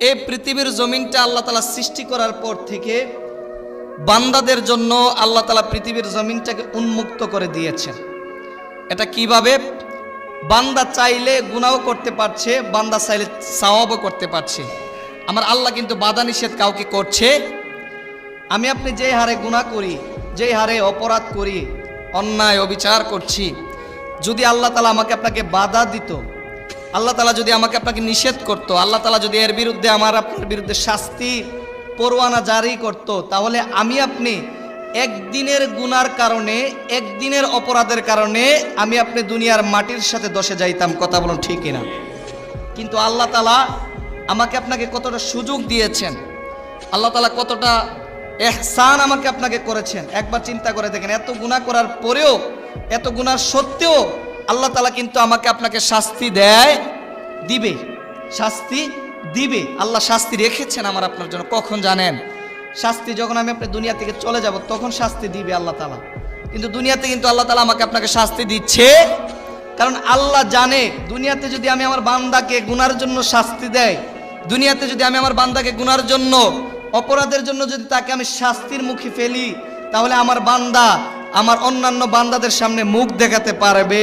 এই পৃথিবীর জমিনটা আল্লাহ তাআলা সৃষ্টি করার পর থেকে বান্দাদের জন্য আল্লাহ তাআলা পৃথিবীর জমিনটাকে উন্মুক্ত করে দিয়েছেন। এটা কিভাবে? বান্দা চাইলে গুনাহ করতে পারছে, বান্দা চাইলে সওয়াবও করতে পারছে। আমার আল্লাহ কিন্তু বাধা নিষেধ কাউকে করছে। আমি আপনি যে হারে গুনাহ করি, যে হারে অপরাধ করি, অন্যায় অবিচার করছি, যদি আল্লাহ তাআলা আমাকে আপনাকে বাধা দিত, আল্লাহ তাআলা যদি আমাকে আপনাকে নিষেধ করত, আল্লাহ তাআলা যদি এর বিরুদ্ধে আমার আপনার বিরুদ্ধে শাস্তি পরোয়ানা জারি করত, তাহলে আমি আপনি একদিনের গুনার কারণে, একদিনের অপরাধের কারণে আমি আপনি দুনিয়ার মাটির সাথে দশে যাইতাম। কথা বলুন ঠিক কিনা? কিন্তু আল্লাহ তাআলা আমাকে আপনাকে কতটা সুযোগ দিয়েছেন, আল্লাহ তাআলা কতটা ইহসান আমাকে আপনাকে করেছেন। একবার চিন্তা করে দেখেন, এত গুনাহ করার পরেও, এত গুনার সত্ত্বেও আল্লাহ তাআলা কিন্তু আমাকে আপনাকে শাস্তি দিবে, শাস্তি দিবে। আল্লাহ শাস্তি রেখেছেন আমার আপনার জন্য। কখন জানেন? শাস্তি যখন আমি আপনি দুনিয়া থেকে চলে যাব তখন শাস্তি দিবে আল্লাহ তাআলা। কিন্তু দুনিয়াতে কিন্তু আল্লাহ তাআলা আমাকে আপনাকে শাস্তি দিচ্ছে, কারণ আল্লাহ জানে দুনিয়াতে যদি আমি আমার বান্দাকে গুনার জন্য শাস্তি দেয়, দুনিয়াতে যদি আমি আমার বান্দাকে গুনার জন্য, অপরাধের জন্য যদি তাকে আমি শাস্তির মুখে ফেলি, তাহলে আমার বান্দা আমার অন্যান্য বান্দাদের সামনে মুখ দেখাতে পারবে